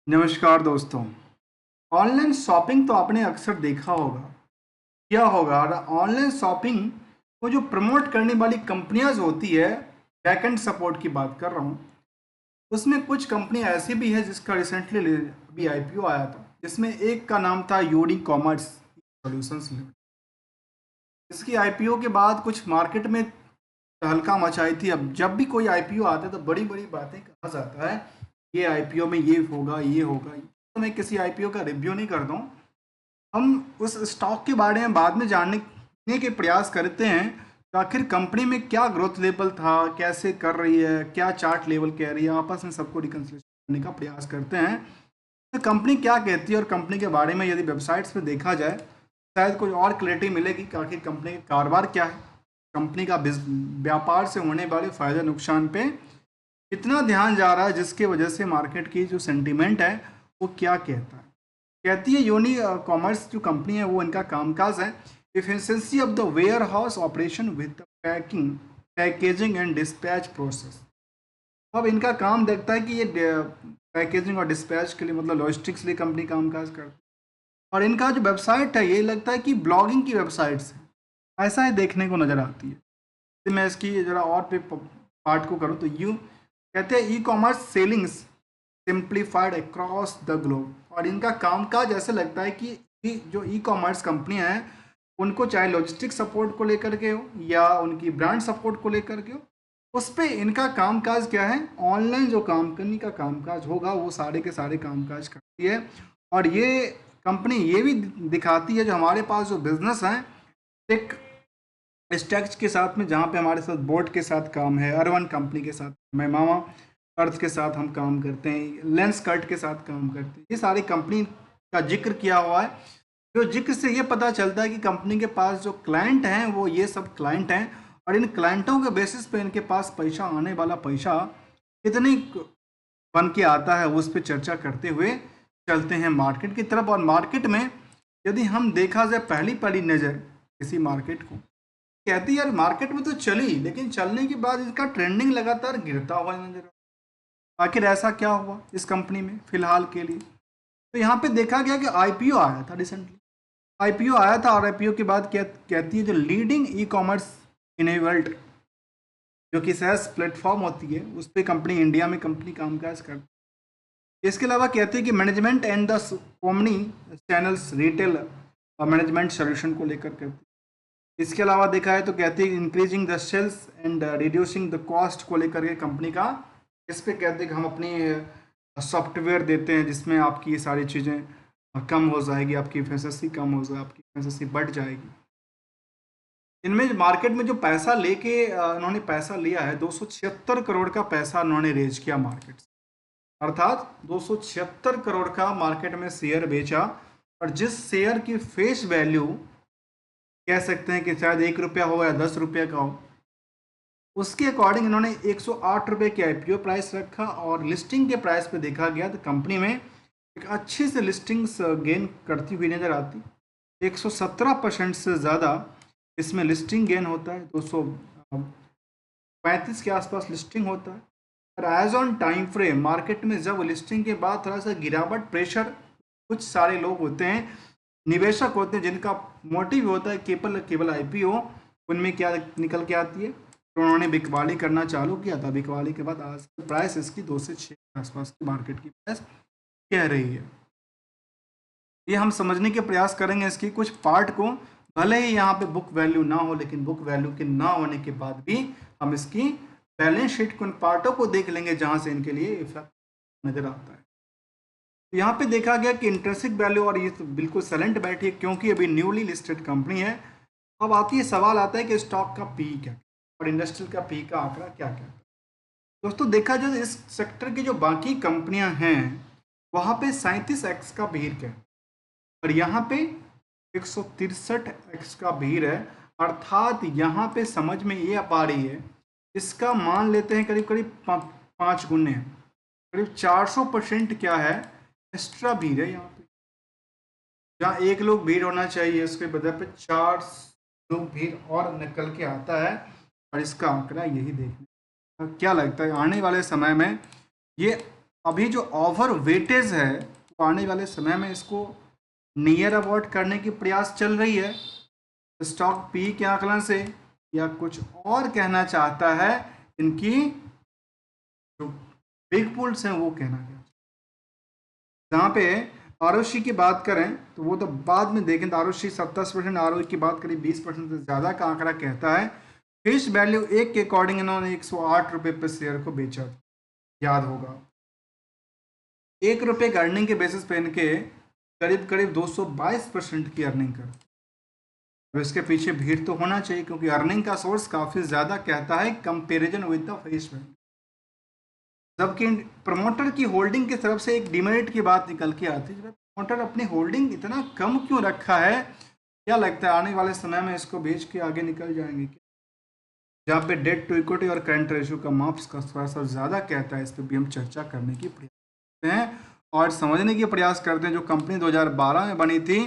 नमस्कार दोस्तों। Online shopping तो आपने अक्सर देखा होगा, किया होगा। और ऑनलाइन शॉपिंग को जो प्रमोट करने वाली कंपनियां जो होती है, बैकएंड सपोर्ट की बात कर रहा हूँ। उसमें कुछ कंपनी ऐसी भी है जिसका रिसेंटली अभी आईपीओ आया था, जिसमें एक का नाम था यूडी कॉमर्स सॉल्यूशंस लिमिटेड। इसकी आईपीओ के बाद कुछ मार्केट में तहलका मचाई थी। अब जब भी कोई आईपीओ आता है तो बड़ी बड़ी बातें कहा जाता है, ये आईपीओ में ये होगा ये होगा। तो मैं किसी आईपीओ का रिव्यू नहीं करता हूँ। हम उस स्टॉक के बारे में बाद में जानने के प्रयास करते हैं कि आखिर कंपनी में क्या ग्रोथ लेवल था, कैसे कर रही है, क्या चार्ट लेवल कह रही है। आपस में सबको रिकन्सिलेशन करने का प्रयास करते हैं तो कंपनी क्या कहती है, और कंपनी के बारे में यदि वेबसाइट्स पे देखा जाए शायद कुछ और क्लैरिटी मिलेगी कि आखिर कंपनी का कारोबार क्या है, कंपनी का व्यापार से होने वाले फायदे नुकसान पे कितना ध्यान जा रहा है, जिसकी वजह से मार्केट की जो सेंटीमेंट है वो क्या कहता है। कहती है यूनी कॉमर्स जो कंपनी है वो इनका कामकाज है efficiency of the warehouse operation with the packaging and dispatch process. अब इनका काम देखता है कि ये पैकेजिंग और डिस्पैच के लिए, मतलब लॉजिस्टिक्स के लिए कंपनी कामकाज करती है। और इनका जो वेबसाइट है ये लगता है कि ब्लॉगिंग की वेबसाइट है, ऐसा ही देखने को नज़र आती है। तो मैं इसकी ज़रा और पे पार्ट को करूँ तो यूँ कहते हैं e commerce ceilings simplified across the globe. और इनका कामकाज ऐसे लगता है कि जो ई कॉमर्स कंपनियां हैं उनको चाहे लॉजिस्टिक सपोर्ट को लेकर के हो या उनकी ब्रांड सपोर्ट को लेकर के हो, उस पे इनका कामकाज क्या है, ऑनलाइन जो कंपनी का कामकाज होगा वो सारे के सारे कामकाज करती है। और ये कंपनी ये भी दिखाती है जो हमारे पास जो बिजनेस है एक स्टैक्स के साथ में, जहाँ पे हमारे साथ बोट के साथ काम है, अर्वन कंपनी के साथ, मैं मामा अर्थ के साथ हम काम करते हैं, लेंस कर्ट के साथ काम करते हैं। ये सारी कंपनी का जिक्र किया हुआ है। जो जिक्र से ये पता चलता है कि कंपनी के पास जो क्लाइंट हैं वो ये सब क्लाइंट हैं, और इन क्लाइंटों के बेसिस पे इनके पास पैसा आने वाला पैसा कितनी बन के आता है उस पर चर्चा करते हुए चलते हैं मार्केट की तरफ। और मार्केट में यदि हम देखा जाए पहली पहली नज़र किसी मार्केट को, कहती है यार मार्केट में तो चली, लेकिन चलने के बाद इसका ट्रेंडिंग लगातार गिरता हुआ नजर आ। आखिर ऐसा क्या हुआ इस कंपनी में फिलहाल के लिए। तो यहाँ पे देखा गया कि आईपीओ आया था रिसेंटली, आईपीओ आया था। और आईपीओ के बाद क्या कहती है, जो लीडिंग ई कॉमर्स इनेबल्ड जो कि सहज प्लेटफॉर्म होती है उस पर कंपनी इंडिया में कंपनी कामकाज करती है। इसके अलावा कहती है कि management and the omni channels retail management solution को लेकर करती है। इसके अलावा देखा है तो कहती है increasing the sales and reducing the cost को लेकर के कंपनी का, इस पे कहते हैं कि हम अपनी सॉफ्टवेयर देते हैं जिसमें आपकी ये सारी चीज़ें कम हो जाएगी, आपकी एफिशिएंसी कम हो जाएगी, आपकी एफिशिएंसी बढ़ जाएगी। इनमें मार्केट में जो पैसा लेके इन्होंने पैसा लिया है 276 करोड़ का पैसा इन्होंने रेज किया मार्केट से, अर्थात 276 करोड़ का मार्केट में शेयर बेचा। और जिस शेयर की फेस वैल्यू कह सकते हैं कि शायद 1 रुपया हो या 10 रुपये का हो, उसके अकॉर्डिंग इन्होंने 108 रुपये की आईपीओ प्राइस रखा। और लिस्टिंग के प्राइस पे देखा गया तो कंपनी में एक अच्छी से लिस्टिंग्स गेन करती हुई नजर आती। 117% से ज़्यादा इसमें लिस्टिंग गेन होता है, 235 के आसपास लिस्टिंग होता है। और as on time frame market में जब लिस्टिंग के बाद थोड़ा सा गिरावट प्रेशर, कुछ सारे लोग होते हैं, निवेशक होते हैं जिनका मोटिव होता है केवल केवल आईपीओ, उनमें क्या निकल के आती है, तो उन्होंने बिकवाली करना चालू किया था। बिकवाली के बाद आज प्राइस इसकी 2 से 6 के आसपास की मार्केट की प्राइस कह रही है। ये हम समझने के प्रयास करेंगे इसकी कुछ पार्ट को। भले ही यहाँ पे बुक वैल्यू ना हो, लेकिन बुक वैल्यू के ना होने के बाद भी हम इसकी बैलेंस शीट के उन पार्टों को देख लेंगे जहाँ से इनके लिए इफेक्ट नजर आता है। तो यहाँ पे देखा गया कि इंट्रिंसिक वैल्यू, और ये तो बिल्कुल साइलेंट बैठी है क्योंकि अभी न्यूली लिस्टेड कंपनी है। अब आती है सवाल आता है कि स्टॉक का पी क्या और इंडस्ट्रियल का पी का आंकड़ा क्या क्या। दोस्तों देखा जाए इस सेक्टर की जो बाकी कंपनियां हैं वहाँ पे 37x का भीड़ है, और यहाँ पे 163x का भीड़ है। अर्थात यहाँ पे समझ में ये आ पा रही है, इसका मान लेते हैं करीब करीब 5 गुने, करीब 400% क्या है, एक्स्ट्रा भीड़ है यहाँ पे। जहाँ एक लोग भीड़ होना चाहिए उसके बजाय पे 4 लोग भीड़ और निकल के आता है। और इसका आंकड़ा यही देखने क्या लगता है आने वाले समय में ये अभी जो ओवर वेटेज है वो आने वाले समय में इसको नियर अवॉइड करने की प्रयास चल रही है स्टॉक पी के आकलन से, या कुछ और कहना चाहता है इनकी जो बिग पुल्स हैं वो कहना क्या। जहाँ पे आरओसी की बात करें तो वो तो बाद में देखें, तो आरओसी 27% आरओई की बात करें 20% से ज़्यादा का आंकड़ा कहता है। फेस वैल्यू 1 के अकॉर्डिंग इन्होंने 108 रुपये पर शेयर को बेचा, याद होगा। 1 रुपये के अर्निंग के बेसिस पे इनके करीब करीब 222% की अर्निंग कर। तो इसके पीछे भीड़ तो होना चाहिए क्योंकि अर्निंग का सोर्स काफ़ी ज़्यादा कहता है comparison with the face value. जबकि प्रमोटर की होल्डिंग की तरफ से एक डिमेरिट की बात निकल के आती है, प्रमोटर अपनी होल्डिंग इतना कम क्यों रखा है, क्या लगता है आने वाले समय में इसको बेच के आगे निकल जाएंगे क्या? जहाँ पे डेट टू इक्विटी और करंट रेशियो का मार्क्स का थोड़ा सा ज़्यादा कहता है, इस पर भी हम चर्चा करने की प्रयास करते हैं और समझने की प्रयास करते हैं। जो कंपनी 2012 में बनी थी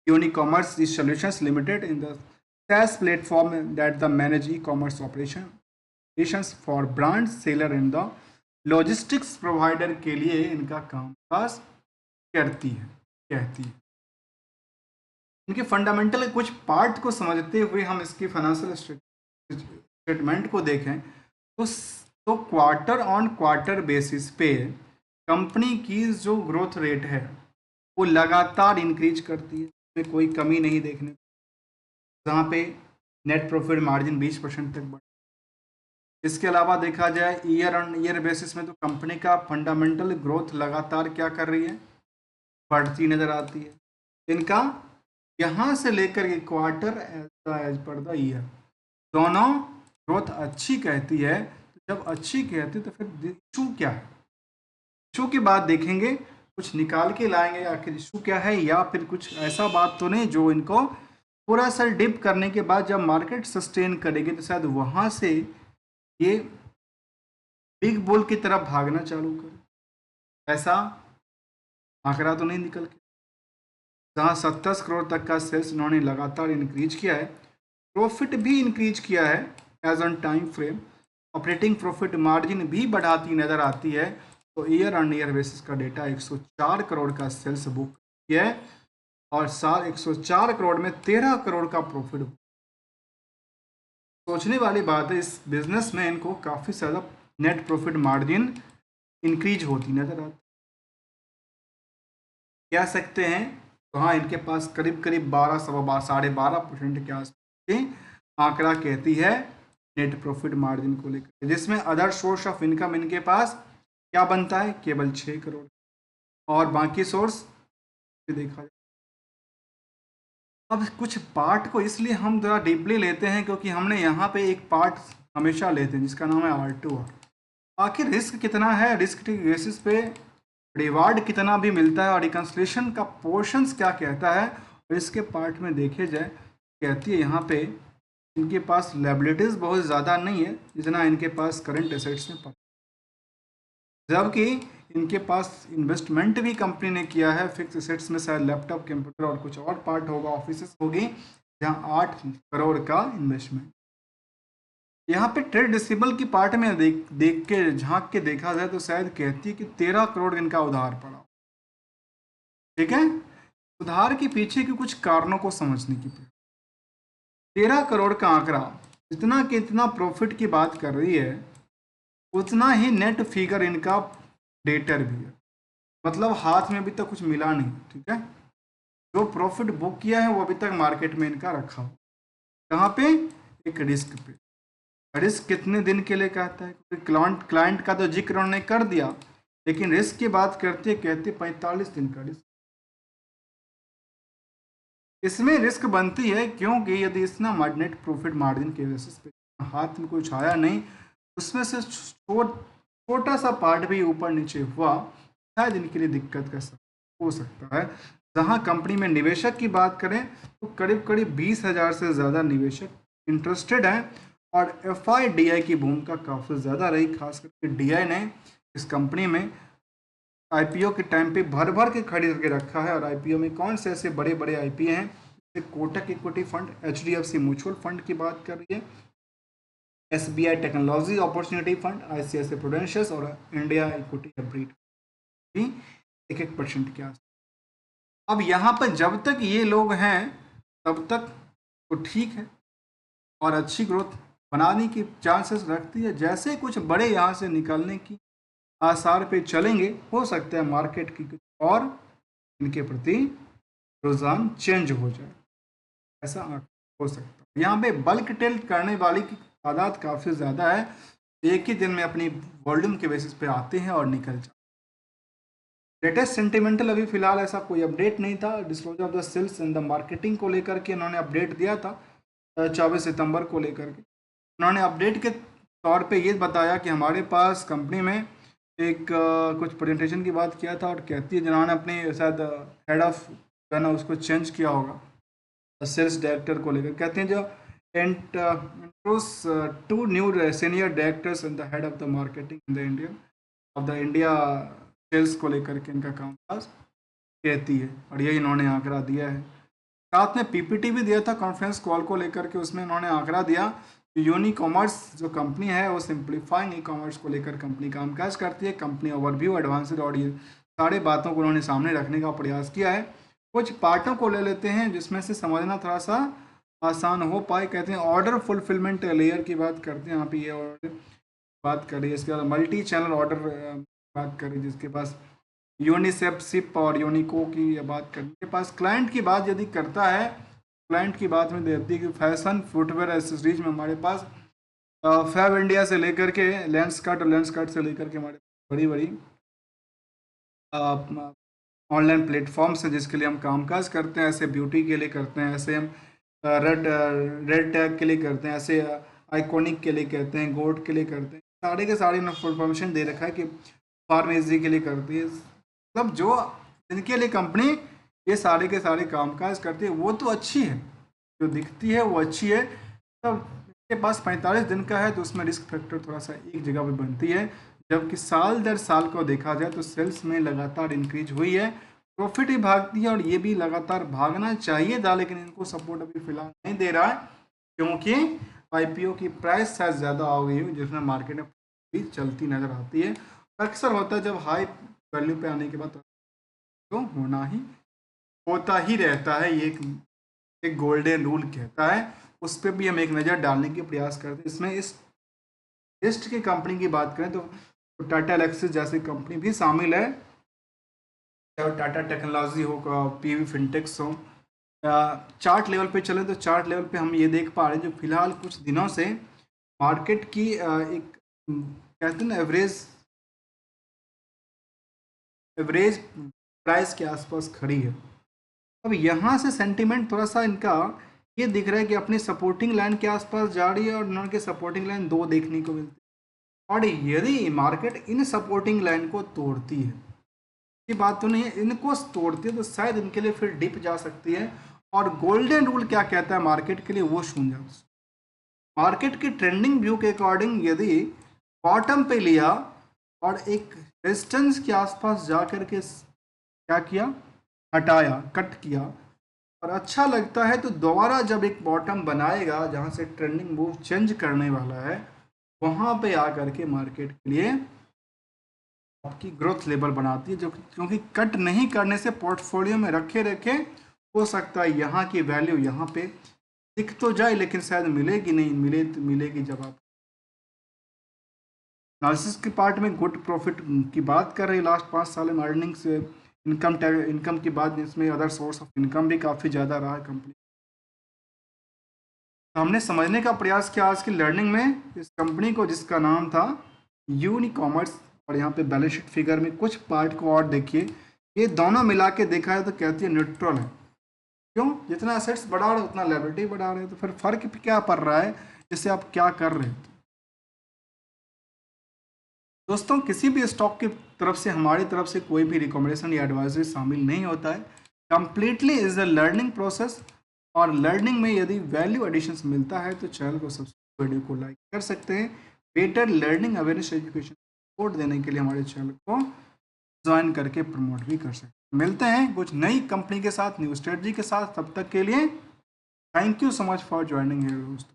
Unicommerce solutions limited in the SaaS platform that the manage e commerce operation for brand seller in the logistics provider के लिए इनका कामकाज करती है कहती है। इनके फंडामेंटल कुछ पार्ट को समझते हुए हम इसकी फाइनेंशियल स्टेटमेंट को देखें तो क्वार्टर ऑन क्वार्टर बेसिस पे कंपनी की जो ग्रोथ रेट है वो लगातार इंक्रीज करती है, इसमें कोई कमी नहीं देखने। जहाँ पे नेट प्रॉफिट मार्जिन 20% तक बढ़। इसके अलावा देखा जाए ईयर ऑन ईयर बेसिस में तो कंपनी का फंडामेंटल ग्रोथ लगातार क्या कर रही है, बढ़ती नज़र आती है। इनका यहाँ से लेकर के quarter as per the year दोनों ग्रोथ अच्छी कहती है। तो जब अच्छी कहती है तो फिर इशू क्या है, इशू की बात देखेंगे, कुछ निकाल के लाएंगे आखिर इशू क्या है, या फिर कुछ ऐसा बात तो नहीं जो इनको पूरा सर डिप करने के बाद जब मार्केट सस्टेन करेगी तो शायद वहाँ से ये बिग बुल की तरफ भागना चालू करे। ऐसा आंकड़ा तो नहीं निकल के, जहाँ 27 करोड़ तक का सेल्स इन्होंने लगातार इंक्रीज किया है, प्रॉफिट भी इंक्रीज किया है as on time frame, operating profit margin भी बढ़ाती नज़र आती है। तो ईयर ऑन ईयर बेसिस का डेटा 104 करोड़ का सेल्स बुक किया है और साल 104 करोड़ में 13 करोड़ का प्रॉफिट। सोचने वाली बात है, इस बिजनेस में इनको काफ़ी ज़्यादा नेट प्रॉफिट मार्जिन इंक्रीज होती नज़र आती, कह सकते हैं। तो हाँ, इनके पास करीब करीब 12-12.5% के आसपास आंकड़ा कहती है नेट प्रॉफिट मार्जिन को लेकर, जिसमें अदर सोर्स ऑफ इनकम इनके पास क्या बनता है, केवल 6 करोड़, और बाकी सोर्स देखा जाए। अब कुछ पार्ट को इसलिए हम ज़रा डीपली लेते हैं क्योंकि हमने यहाँ पे एक पार्ट हमेशा लेते हैं जिसका नाम है R2R। आखिर रिस्क कितना है, रिस्क के बेसिस पे रिवार्ड कितना भी मिलता है, और रिकन्सलेशन का पोर्शंस क्या कहता है। और इसके पार्ट में देखे जाए कहती है यहाँ पे इनके पास लायबिलिटीज़ बहुत ज़्यादा नहीं है जितना इनके पास करंट एसेट्स में, जबकि इनके पास इन्वेस्टमेंट भी कंपनी ने किया है फिक्स एसेट्स में, शायद लैपटॉप, कंप्यूटर और कुछ और पार्ट होगा, ऑफिसेस होगी, जहां 8 करोड़ का इन्वेस्टमेंट। यहाँ पे ट्रेड रिसीवेबल की पार्ट में देख के झांक के देखा जाए तो शायद कहती है कि 13 करोड़ इनका उधार पड़ा। ठीक है, उधार के पीछे के कुछ कारणों को समझने की 13 करोड़ का आंकड़ा जितना कि इतना प्रॉफिट की बात कर रही है उतना ही नेट फिगर इनका डेटर भी है, मतलब हाथ में अभी तक कुछ मिला नहीं। ठीक है, जो प्रॉफिट बुक किया है वो अभी तक मार्केट में इनका रखा हो, कहाँ पे, एक रिस्क पे। रिस्क कितने दिन के लिए कहता है, क्योंकि क्लाइंट का तो जिक्र उन्होंने कर दिया, लेकिन रिस्क की बात करते कहते 45 दिन का रिस्क। इसमें रिस्क बनती है क्योंकि यदि इतना नेट प्रॉफिट मार्जिन के बेसिस पे हाथ में कुछ आया नहीं, उसमें से छोटा सा पार्ट भी ऊपर नीचे हुआ, शायद इनके लिए दिक्कत का हो सकता है। जहां कंपनी में निवेशक की बात करें तो करीब करीब 20,000 से ज़्यादा निवेशक इंटरेस्टेड हैं, और FIDI की भूमिका काफ़ी ज़्यादा रही, खास करके DI ने इस कंपनी में IPO के टाइम पे भर भर के खरीद के रखा है। और IPO में कौन से ऐसे बड़े बड़े IP हैं, जैसे Kotak equity fund, HDFC mutual fund की बात कर रही है, SBI technology opportunity fund, ICICI प्रूडेंशियस और इंडिया इक्विटी हाइब्रिड भी 1% के आसपास। अब यहाँ पर जब तक ये लोग हैं तब तक तो ठीक है और अच्छी ग्रोथ बनाने की चांसेस रखती है। जैसे कुछ बड़े यहाँ से निकलने की आसार पे चलेंगे, हो सकता है मार्केट की कुछ और इनके प्रति रुझान चेंज हो जाए, ऐसा हो सकता है। यहाँ पे बल्क टेल्ट करने वाली की तादाद काफ़ी ज़्यादा है, एक ही दिन में अपनी वॉल्यूम के बेसिस पे आते हैं और निकल जाते हैं। लेटेस्ट सेंटिमेंटल अभी फिलहाल ऐसा कोई अपडेट नहीं था। Disclosure of the sales in the marketing को लेकर के उन्होंने अपडेट दिया था 24 सितंबर को लेकर के। उन्होंने अपडेट के तौर पे ये बताया कि हमारे पास कंपनी में एक कुछ प्रेजेंटेशन की बात किया था और कहती है जिन्होंने अपने शायद हेड ऑफ जो है ना उसको चेंज किया होगा सेल्स डायरेक्टर को लेकर। कहते हैं जो intros 2 new senior directors in the head of the marketing in the India sales को लेकर के इनका कामकाज कहती है, और यही इन्होंने आंकड़ा दिया है। साथ में PPT भी दिया था कॉन्फ्रेंस कॉल को लेकर के, उसमें इन्होंने आंकड़ा दिया कि यूनी कॉमर्स जो कंपनी है वो सिंप्लीफाइंग ई कॉमर्स को लेकर कंपनी कामकाज करती है। कंपनी ओवरव्यू एडवांस्ड और ये सारे बातों को उन्होंने सामने रखने का प्रयास किया है। कुछ पार्टों को ले लेते हैं जिसमें से समझना थोड़ा सा आसान हो पाए। कहते हैं ऑर्डर फुलफिलमेंट लेयर की बात करते हैं, यहाँ पे ये ऑर्डर बात करें। इसके बाद मल्टी चैनल ऑर्डर बात करें, जिसके पास यूनिसेफ सिप और यूनिको की बात करें। के पास क्लाइंट की बात यदि करता है, क्लाइंट की बात में देती है कि फैशन फुटवेयर एसेसरीज में हमारे पास फैब इंडिया से लेकर के लेंसकार्ट और लेंसकार्ट से लेकर के हमारे बड़ी बड़ी ऑनलाइन प्लेटफॉर्म्स हैं जिसके लिए हम कामकाज करते हैं। ऐसे ब्यूटी के लिए करते हैं, ऐसे हम रेड टैग के लिए करते हैं, ऐसे आइकॉनिक के लिए कहते हैं, गोट के लिए करते हैं। सारे के सारे इन्फॉर्मेशन दे रखा है कि फार्मेसी के लिए करती है। मतलब जो जिनके लिए कंपनी ये सारे के सारे कामकाज करती है वो तो अच्छी है, जो दिखती है वो अच्छी है। तब इसके पास 45 दिन का है तो उसमें रिस्क फैक्टर थोड़ा सा एक जगह पे बनती है, जबकि साल दर साल को देखा जाए तो सेल्स में लगातार इंक्रीज हुई है, प्रॉफिट भी भागती है और ये भी लगातार भागना चाहिए था, लेकिन इनको सपोर्ट अभी फिलहाल नहीं दे रहा है क्योंकि IPO की प्राइस शायद ज़्यादा हो गई है जिसमें मार्केट में भी चलती नज़र आती है। अक्सर होता है जब हाई वैल्यू पे आने के बाद तो होता ही रहता है। ये एक गोल्डन रूल कहता है, उस पर भी हम एक नज़र डालने की प्रयास करते हैं। इसमें इस लिस्ट की कंपनी की बात करें तो टाटा एलेक्सिस जैसी कंपनी भी शामिल है, चाहे टाटा टेक्नोलॉजी हो, PV फिनटेक्स हो। चार्ट लेवल पे चले तो चार्ट लेवल पे हम ये देख पा रहे हैं जो फिलहाल कुछ दिनों से मार्केट की एक कहते हैं ना एवरेज प्राइस के आसपास खड़ी है। अब यहाँ से सेंटीमेंट थोड़ा सा इनका ये दिख रहा है कि अपनी सपोर्टिंग लाइन के आसपास जा रही है और नॉन के सपोर्टिंग लाइन 2 देखने को मिलती है। और यदि मार्केट इन सपोर्टिंग लाइन को तोड़ती है, ये बात तो नहीं है, इनको तोड़ती है तो शायद इनके लिए फिर डिप जा सकती है। और गोल्डन रूल क्या कहता है मार्केट के लिए वो सुन जाओ। मार्केट की ट्रेंडिंग व्यू के अकॉर्डिंग यदि बॉटम पे लिया और एक रेजिस्टेंस के आसपास जा कर के क्या किया, हटाया, कट किया और अच्छा लगता है तो दोबारा जब एक बॉटम बनाएगा जहां से ट्रेंडिंग मूव चेंज करने वाला है, वहां पे आकर के मार्केट के लिए आपकी ग्रोथ लेवल बनाती है। जो क्योंकि कट नहीं करने से पोर्टफोलियो में रखे रखे हो सकता है यहाँ की वैल्यू यहाँ पे दिख तो जाए लेकिन शायद मिलेगी नहीं, मिलेगी जब आप एनालिसिस के पार्ट में गुड प्रॉफिट की बात कर रहे हैं। लास्ट 5 साल में अर्निंग्स इनकम की बात, जिसमें अदर सोर्स ऑफ इनकम भी काफ़ी ज़्यादा रहा है कंपनी। हमने समझने का प्रयास किया आज की लर्निंग में इस कंपनी को जिसका नाम था यूनी कॉमर्स, और यहाँ पे बैलेंस शीट फिगर में कुछ पार्ट को और देखिए, ये दोनों मिला के देखा है तो कहती है न्यूट्रल है। क्यों? जितना एसेट्स बढ़ा रहे उतना लायबिलिटी बढ़ा रहे हैं, तो फिर फर्क क्या पड़ रहा है, इससे आप क्या कर रहे हैं। दोस्तों किसी भी स्टॉक की तरफ से हमारी तरफ से कोई भी रिकमेंडेशन या एडवाइजरी शामिल नहीं होता है, completely is a learning process. और लर्निंग में यदि वैल्यू एडिशंस मिलता है तो चैनल को सब्सक्राइब, वीडियो को लाइक कर सकते हैं। Better learning awareness education support देने के लिए हमारे चैनल को ज्वाइन करके प्रमोट भी कर सकते हैं। मिलते हैं कुछ नई कंपनी के साथ, न्यू स्ट्रेटजी के साथ, तब तक के लिए thank you so much for joining here दोस्तों।